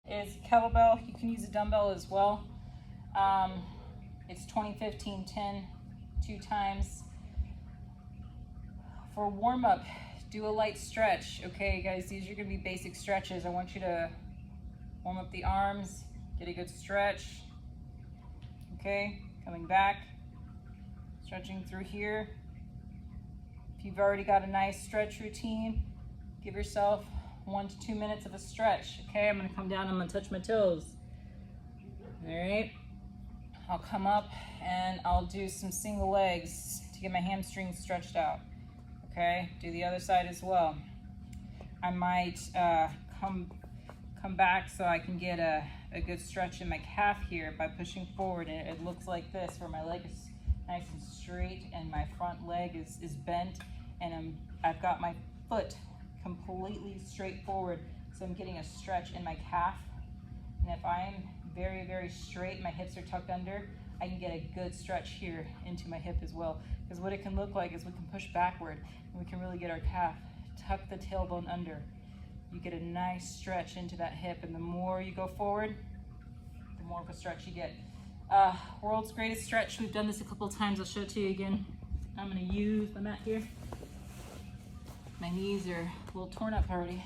Is kettlebell. You can use a dumbbell as well. It's 20, 15, 10, 2 times. For warm up, do a light stretch. Okay, guys, these are gonna be basic stretches. I want you to warm up the arms, get a good stretch. Okay, coming back, stretching through here. If you've already got a nice stretch routine, give yourself 1 to 2 minutes of a stretch. Okay, I'm gonna come down, I'm gonna touch my toes. All right, I'll come up and I'll do some single legs to get my hamstrings stretched out. Okay, do the other side as well. I might come back so I can get a good stretch in my calf here by pushing forward, and it looks like this, where my leg is nice and straight and my front leg is bent, and I've got my foot completely straight forward, so I'm getting a stretch in my calf. And if I'm very, very straight, my hips are tucked under, I can get a good stretch here into my hip as well. Because what it can look like is we can push backward and we can really get our calf, tuck the tailbone under. You get a nice stretch into that hip, and the more you go forward, the more of a stretch you get. World's greatest stretch. We've done this a couple times. I'll show it to you again. I'm gonna use the mat here. My knees are a little torn up already.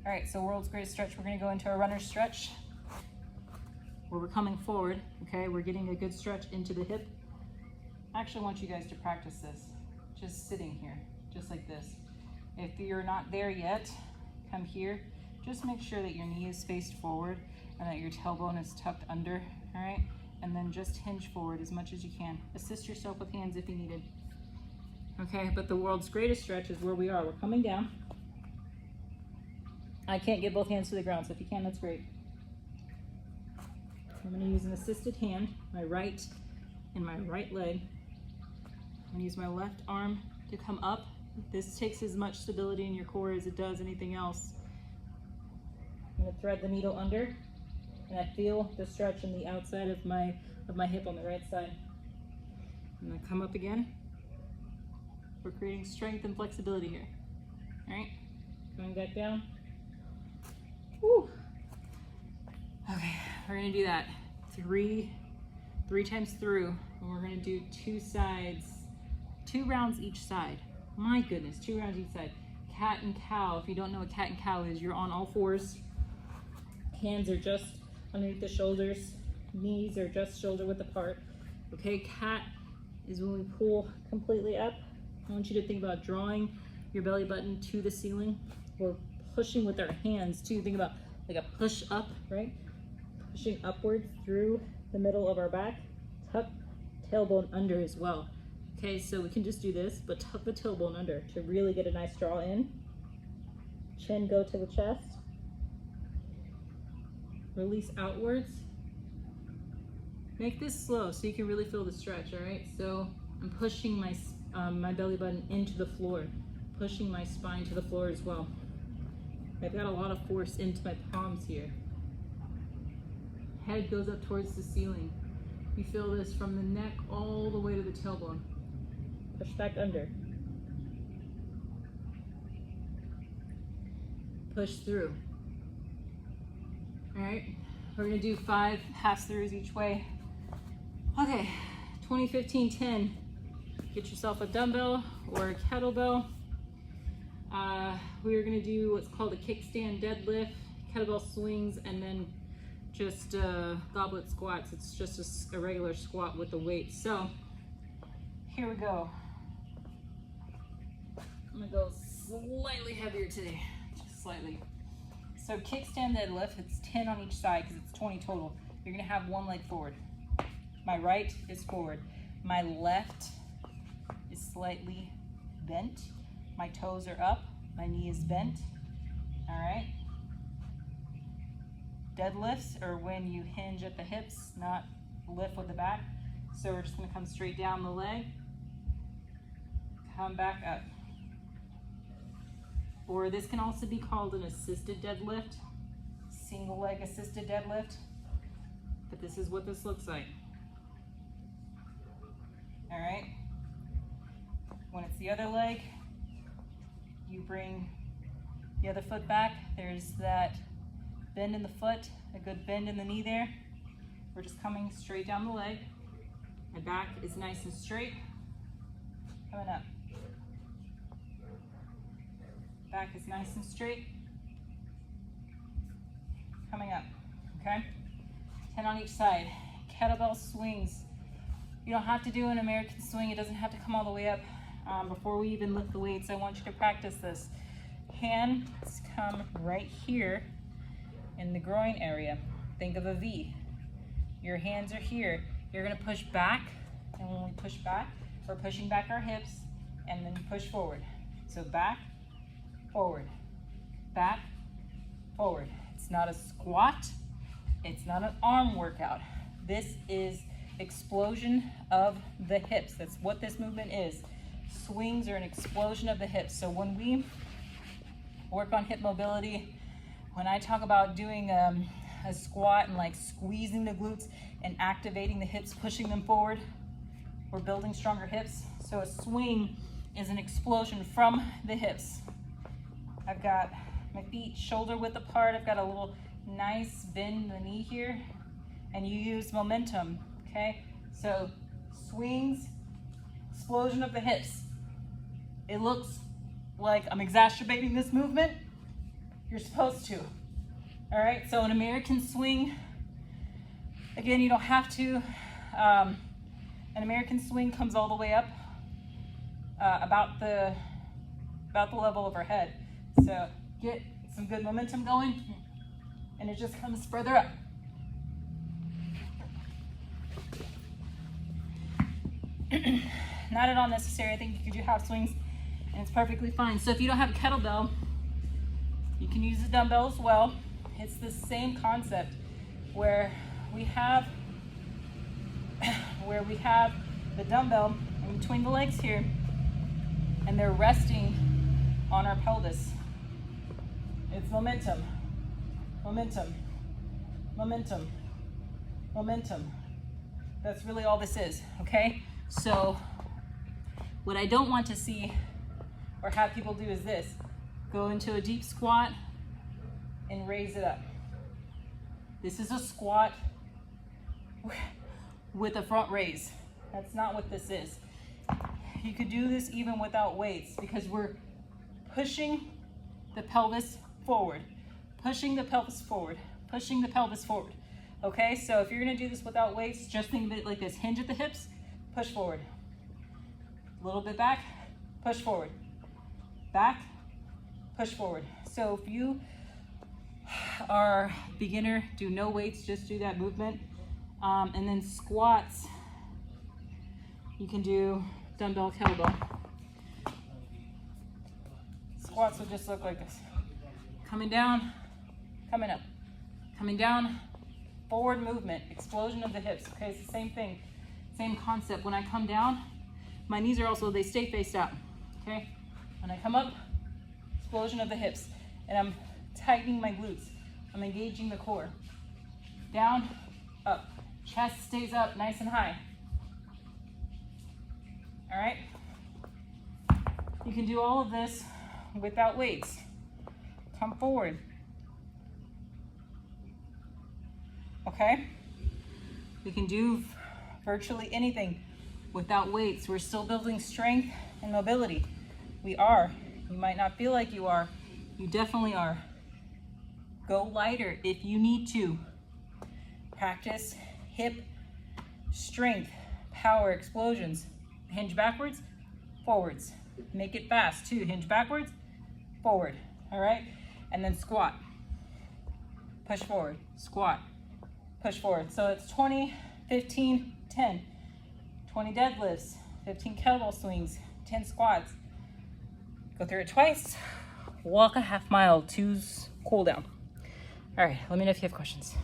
All right, so world's greatest stretch. We're gonna go into a runner's stretch where we're coming forward, okay? We're getting a good stretch into the hip. I actually want you guys to practice this, just sitting here, just like this. If you're not there yet, come here. Just make sure that your knee is faced forward and that your tailbone is tucked under, all right? And then just hinge forward as much as you can. Assist yourself with hands if you need it. Okay, but the world's greatest stretch is where we are. We're coming down. I can't get both hands to the ground, so if you can, that's great. I'm gonna use an assisted hand, my right and my right leg. I'm gonna use my left arm to come up. This takes as much stability in your core as it does anything else. I'm gonna thread the needle under, and I feel the stretch in the outside of my hip on the right side. I'm gonna come up again. We're creating strength and flexibility here. All right, going back down. Woo. Okay, we're gonna do that three times through, and we're gonna do 2 sides, 2 rounds each side. My goodness, 2 rounds each side. Cat and cow. If you don't know what cat and cow is, you're on all fours. Hands are just underneath the shoulders. Knees are just shoulder width apart. Okay, cat is when we pull completely up. I want you to think about drawing your belly button to the ceiling. We're pushing with our hands too. Think about like a push up, right? Pushing upwards through the middle of our back. Tuck tailbone under as well. Okay, so we can just do this, but tuck the tailbone under to really get a nice draw in. Chin go to the chest. Release outwards. Make this slow so you can really feel the stretch, all right? So I'm pushing my belly button into the floor, pushing my spine to the floor as well. I've got a lot of force into my palms here. Head goes up towards the ceiling. You feel this from the neck all the way to the tailbone. Push back under. Push through. All right, we're gonna do 5 pass-throughs each way. Okay, 20, 15, 10. Get yourself a dumbbell or a kettlebell. We are gonna do what's called a kickstand deadlift, kettlebell swings, and then just goblet squats. It's just a regular squat with the weight. So here we go. I'm gonna go slightly heavier today, just slightly. So kickstand deadlift, it's 10 on each side because it's 20 total. You're gonna have one leg forward. My right is forward. My left is slightly bent. My toes are up. My knee is bent. All right. Deadlifts are when you hinge at the hips, not lift with the back. So we're just gonna come straight down the leg, come back up. Or this can also be called an assisted deadlift, single leg assisted deadlift, but this is what this looks like. All right. When it's the other leg, you bring the other foot back. There's that bend in the foot, a good bend in the knee there. We're just coming straight down the leg. My back is nice and straight. Coming up. Back is nice and straight. Coming up, okay? 10 on each side. Kettlebell swings. You don't have to do an American swing. It doesn't have to come all the way up. Before we even lift the weights, I want you to practice this. Hands come right here in the groin area. Think of a V. Your hands are here. You're gonna push back, and when we push back, we're pushing back our hips, and then push forward. So back, forward, back, forward. It's not a squat. It's not an arm workout. This is explosion of the hips. That's what this movement is. Swings are an explosion of the hips. So when we work on hip mobility, when I talk about doing a squat and like squeezing the glutes and activating the hips, pushing them forward, we're building stronger hips. So a swing is an explosion from the hips. I've got my feet shoulder width apart. I've got a little nice bend in the knee here, and you use momentum, okay? So swings, explosion of the hips. It looks like I'm exacerbating this movement. You're supposed to. All right, so an American swing, again, you don't have to. An American swing comes all the way up about the level of our head. So get some good momentum going, and it just comes further up. Not at all necessary. I think you could do half swings, and it's perfectly fine. So if you don't have a kettlebell, you can use a dumbbell as well. It's the same concept where we have the dumbbell in between the legs here, and they're resting on our pelvis. It's momentum, momentum, momentum, momentum. That's really all this is, okay? So what I don't want to see or have people do is this. Go into a deep squat and raise it up. This is a squat with a front raise. That's not what this is. You could do this even without weights, because we're pushing the pelvis forward, pushing the pelvis forward, pushing the pelvis forward. Okay, so if you're gonna do this without weights, just think of it like this. Hinge at the hips, push forward. A little bit back, push forward. Back, push forward. So if you are beginner, do no weights, just do that movement. And then squats, you can do dumbbell, kettlebell. Squats will just look like this. Coming down, coming up, coming down, forward movement, explosion of the hips. Okay, it's the same thing, same concept. When I come down, my knees are also, they stay faced out, okay? When I come up, explosion of the hips, and I'm tightening my glutes. I'm engaging the core. Down, up, chest stays up nice and high. All right? You can do all of this without weights. Come forward. Okay? We can do virtually anything without weights. We're still building strength and mobility. We are. You might not feel like you are. You definitely are. Go lighter if you need to. Practice hip strength, power, explosions. Hinge backwards, forwards. Make it fast too. Hinge backwards, forward. All right? And then squat. Push forward, squat, push forward. So it's 20, 15, 10. 20 deadlifts, 15 kettlebell swings, 10 squats. Go through it twice. Walk a half mile, 2's cool down. All right, let me know if you have questions.